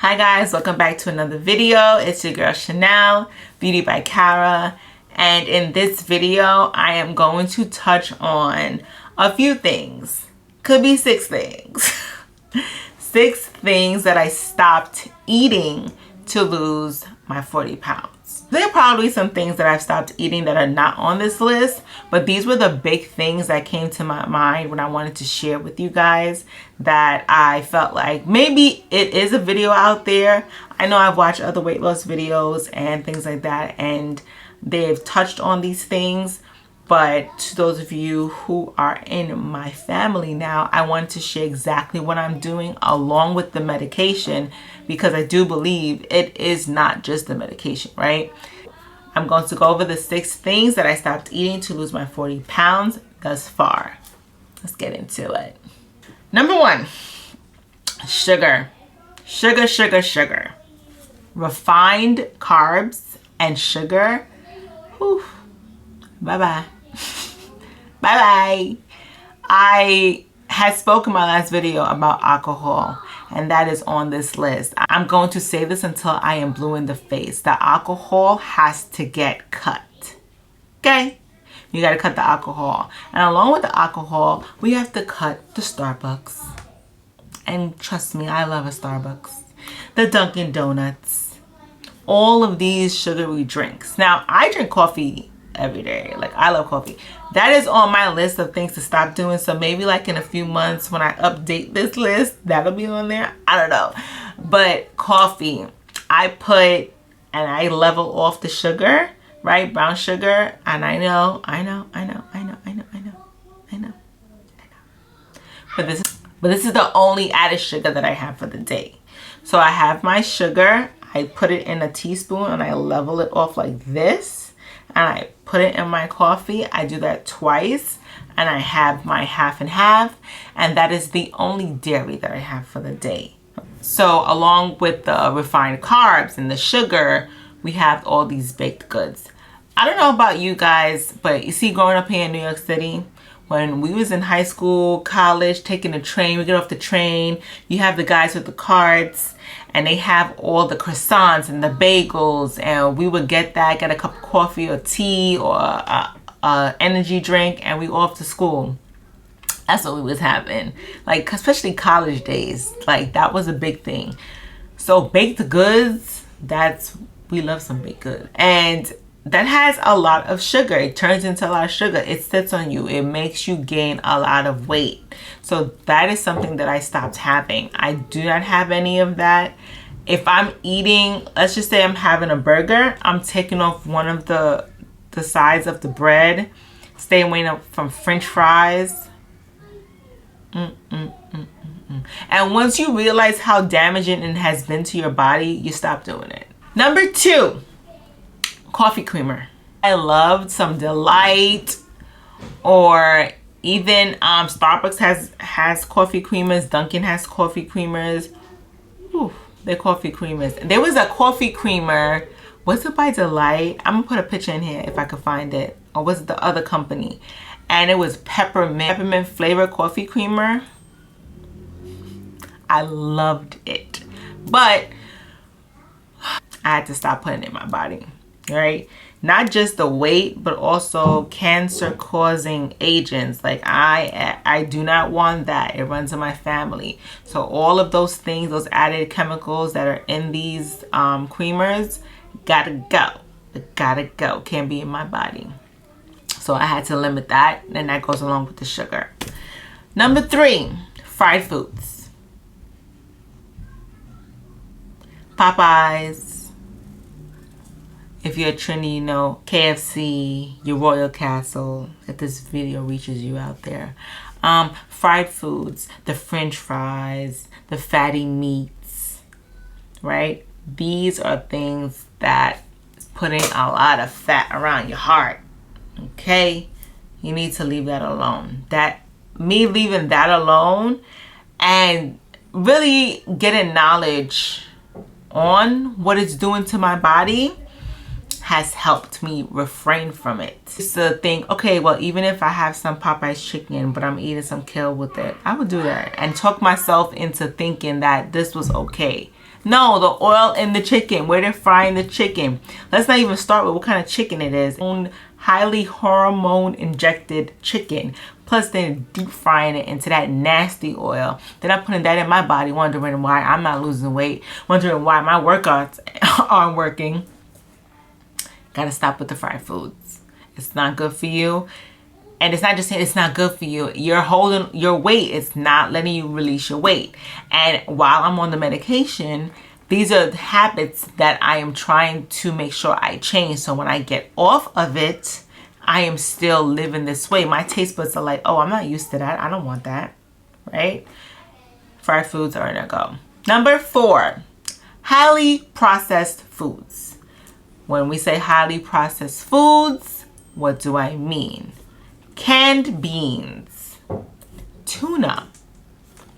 Hi guys, welcome back to another video. It's your girl Chanel, Beauty by Cara, and in this video I am going to touch on a few things. Could be 6 things. 6 things that I stopped eating to lose my 40 pounds. There are probably some things that I've stopped eating that are not on this list, but these were the big things that came to my mind when I wanted to share with you guys that I felt like maybe it is a video out there. I know I've watched other weight loss videos and things like that, and they've touched on these things. But to those of you who are in my family now, I want to share exactly what I'm doing along with the medication, because I do believe it is not just the medication, right? I'm going to go over the 6 things that I stopped eating to lose my 40 pounds thus far. Let's get into it. Number 1, sugar. Sugar, sugar, sugar. Refined carbs and sugar. Whew. Bye-bye. Bye-bye. I had spoken in my last video about alcohol, and that is on this list. I'm going to say this until I am blue in the face. The alcohol has to get cut. Okay? You got to cut the alcohol. And along with the alcohol, we have to cut the Starbucks. And trust me, I love a Starbucks. The Dunkin' Donuts. All of these sugary drinks. Now, I drink coffee every day. Like, I love coffee. That is on my list of things to stop doing. So maybe like in a few months when I update this list, that'll be on there. I don't know. But coffee, I put and I level off the sugar, right? Brown sugar. And I know. But this is the only added sugar that I have for the day. So I have my sugar. I put it in a teaspoon and I level it off like this. And I put it in my coffee. I do that twice. And I have my half and half. And that is the only dairy that I have for the day. So along with the refined carbs and the sugar, we have all these baked goods. I don't know about you guys, but you see, growing up here in New York City, when we was in high school, college, taking the train, we get off the train, you have the guys with the carts, and they have all the croissants and the bagels, and we would get that, get a cup of coffee or tea or a energy drink, and we off to school. That's what we was having. Like, especially college days, like that was a big thing. So baked goods, we love some baked goods. And that has a lot of sugar. It turns into a lot of sugar. It sits on you. It makes you gain a lot of weight. So that is something that I stopped having. I do not have any of that. If I'm eating, let's just say I'm having a burger, I'm taking off one of the sides of the bread, staying away from French fries. And once you realize how damaging it has been to your body, you stop doing it. Number 2. Coffee creamer. I loved some Delight, or even Starbucks has coffee creamers. Dunkin' has coffee creamers. Whew, they're coffee creamers. There was a coffee creamer. Was it by Delight? I'm gonna put a picture in here if I could find it. Or was it the other company? And it was peppermint flavor coffee creamer. I loved it, but I had to stop putting it in my body. Right? Not just the weight, but also cancer causing agents. Like I do not want that. It runs in my family. So all of those things, those added chemicals that are in these creamers, gotta go. It gotta go. Can't be in my body. So I had to limit that, and that goes along with the sugar. Number 3, fried foods. Popeyes. If you're a Trini, you know, KFC, your Royal Castle, if this video reaches you out there. Fried foods, the French fries, the fatty meats, right? These are things that is putting a lot of fat around your heart, okay? You need to leave that alone. Me leaving that alone and really getting knowledge on what it's doing to my body has helped me refrain from it. Just to think, okay, well, even if I have some Popeye's chicken, but I'm eating some kale with it, I would do that and talk myself into thinking that this was okay. No, the oil in the chicken, where they're frying the chicken. Let's not even start with what kind of chicken it is. Highly hormone injected chicken. Plus they're deep frying it into that nasty oil. Then I'm putting that in my body, wondering why I'm not losing weight, wondering why my workouts aren't working. Gotta stop with the fried foods. It's not good for you. And it's not just saying it's not good for you. You're holding your weight. It's not letting you release your weight. And while I'm on the medication, these are habits that I am trying to make sure I change. So when I get off of it, I am still living this way. My taste buds are like, oh, I'm not used to that. I don't want that, right? Fried foods are a go. Number 4, highly processed foods. When we say highly processed foods, what do I mean? Canned beans, tuna,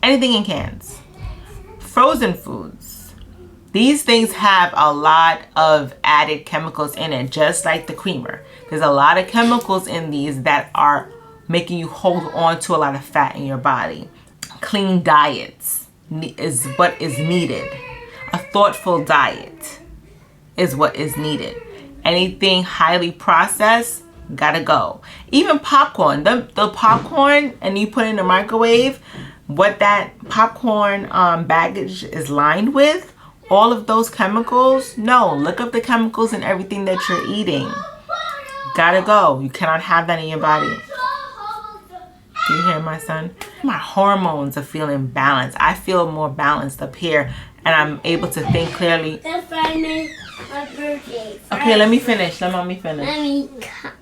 anything in cans, frozen foods. These things have a lot of added chemicals in it, just like the creamer. There's a lot of chemicals in these that are making you hold on to a lot of fat in your body. Clean diets is what is needed. A thoughtful diet is what is needed. Anything highly processed, gotta go. Even popcorn, the popcorn, and you put it in the microwave, what that popcorn baggage is lined with, all of those chemicals, no, look up the chemicals in everything that you're eating. Gotta go. You cannot have that in your body. Do you hear my son? My hormones are feeling balanced. I feel more balanced up here, and I'm able to think clearly. That's my birthday. Okay, let me finish. Let mommy finish.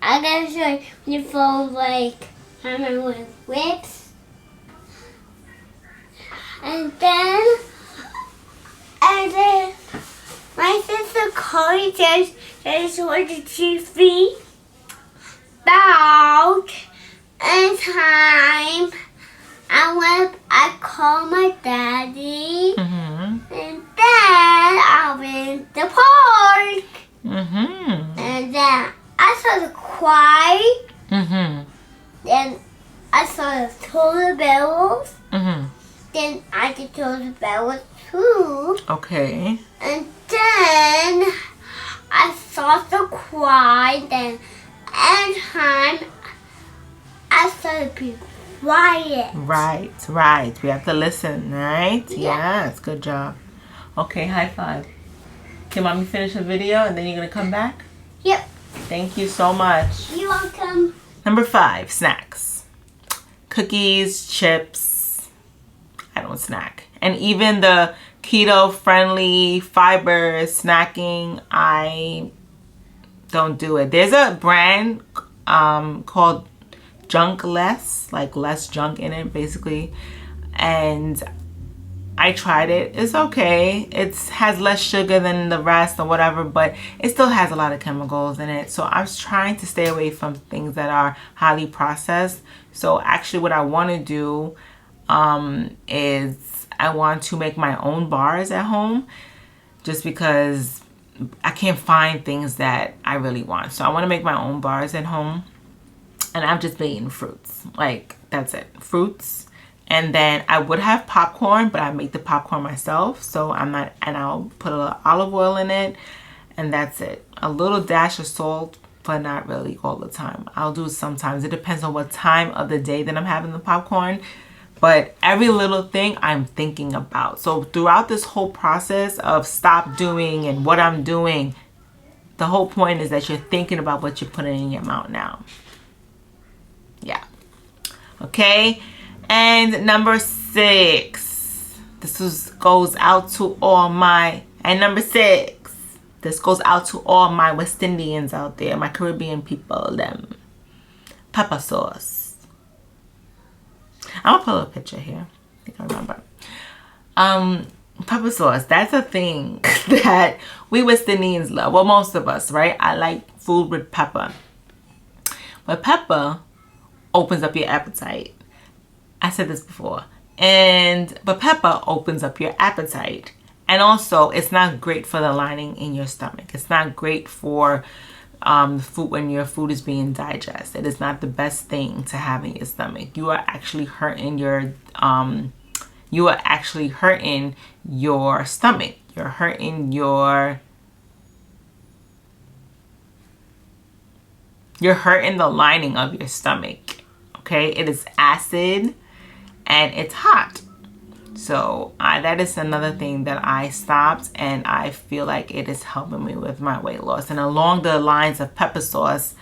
I gotta show you your phone, like, I'm with whips. And then my sister Chloe just watched the TV about and time. I call my daddy, and then I went to the park, and then I saw the cry, then I saw the total bells, then I did total bells too. Okay. And then I saw the cry, then anytime I started being quiet. Right. We have to listen, right? Yeah. Yes, good job. Okay, high five. Can mommy finish the video and then you're gonna come back? Yep. Thank you so much. You're welcome. Number 5, snacks. Cookies, chips. I don't snack. And even the keto-friendly fiber snacking, I don't do it. There's a brand called Junk Less, like less junk in it, basically. And I tried it. It's okay. It has less sugar than the rest or whatever, but it still has a lot of chemicals in it. So I was trying to stay away from things that are highly processed. So actually what I want to do is I want to make my own bars at home, just because I can't find things that I really want. So I want to make my own bars at home. And I've just been eating fruits. Like, that's it. Fruits. And then I would have popcorn, but I make the popcorn myself. So I'm not, and I'll put a little olive oil in it. And that's it. A little dash of salt, but not really all the time. I'll do it sometimes. It depends on what time of the day that I'm having the popcorn. But every little thing I'm thinking about. So throughout this whole process of stop doing and what I'm doing, the whole point is that you're thinking about what you're putting in your mouth now. Yeah. Okay. And number 6. This goes out to all my, and number 6. This goes out to all my West Indians out there, my Caribbean people, them. Pepper sauce. I'm gonna put a picture here. I think I remember. Pepper sauce. That's a thing that we West Indians love. Well, most of us, right? I like food with pepper. But pepper opens up your appetite. I said this before. But pepper opens up your appetite. And also, it's not great for the lining in your stomach. It's not great for food when your food is being digested. It's not the best thing to have in your stomach. You are actually hurting your stomach. You're hurting your... You're hurting the lining of your stomach. Okay? It is acid and it's hot. So that is another thing that I stopped, and I feel like it is helping me with my weight loss. And along the lines of pepper sauce,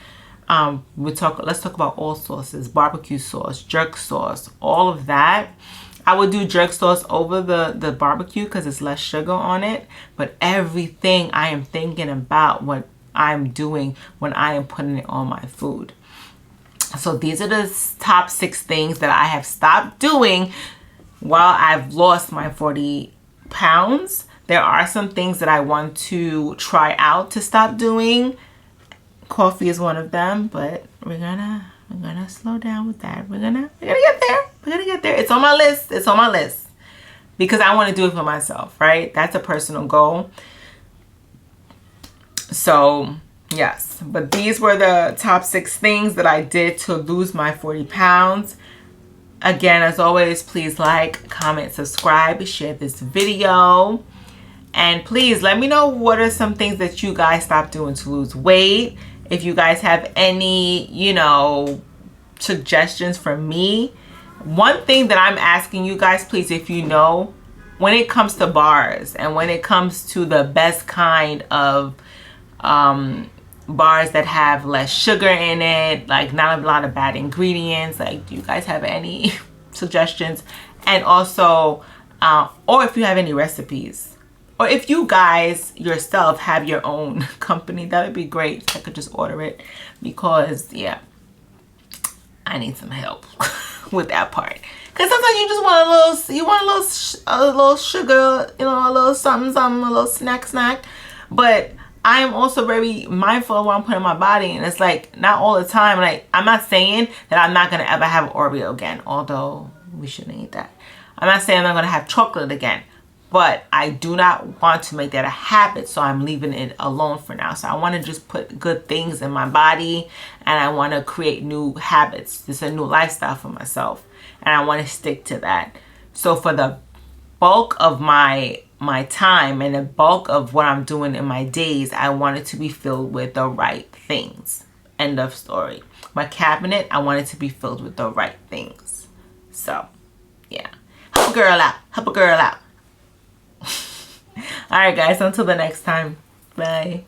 let's talk about all sauces: barbecue sauce, jerk sauce, all of that. I would do jerk sauce over the barbecue because it's less sugar on it. But everything I am thinking about what I'm doing when I am putting it on my food. So these are the top 6 things that I have stopped doing while I've lost my 40 pounds. There are some things that I want to try out to stop doing. Coffee is one of them, but we're gonna slow down with that. We're gonna get there. We're gonna get there. It's on my list. It's on my list because I want to do it for myself, right? That's a personal goal. So yes, but these were the top 6 things that I did to lose my 40 pounds. Again, as always, please like, comment, subscribe, share this video. And please let me know what are some things that you guys stopped doing to lose weight. If you guys have any, suggestions for me. One thing that I'm asking you guys, please, if you know, when it comes to bars and when it comes to the best kind of bars that have less sugar in it, like not a lot of bad ingredients, like, do you guys have any suggestions? And also or if you have any recipes, or if you guys yourself have your own company, that would be great. I could just order it, because yeah, I need some help with that part. Because sometimes you just want a little sugar, a little something, a little snack. But I am also very mindful of what I'm putting in my body, and it's like not all the time. Like, I'm not saying that I'm not gonna ever have Oreo again, although we shouldn't eat that. I'm not saying I'm not gonna have chocolate again, but I do not want to make that a habit, so I'm leaving it alone for now. So I want to just put good things in my body, and I want to create new habits. This is a new lifestyle for myself, and I want to stick to that. So for the bulk of my time and the bulk of what I'm doing in my days, I want it to be filled with the right things. End of story. My cabinet, I want it to be filled with the right things. So yeah, help a girl out. Help a girl out. All right, guys, until the next time. Bye.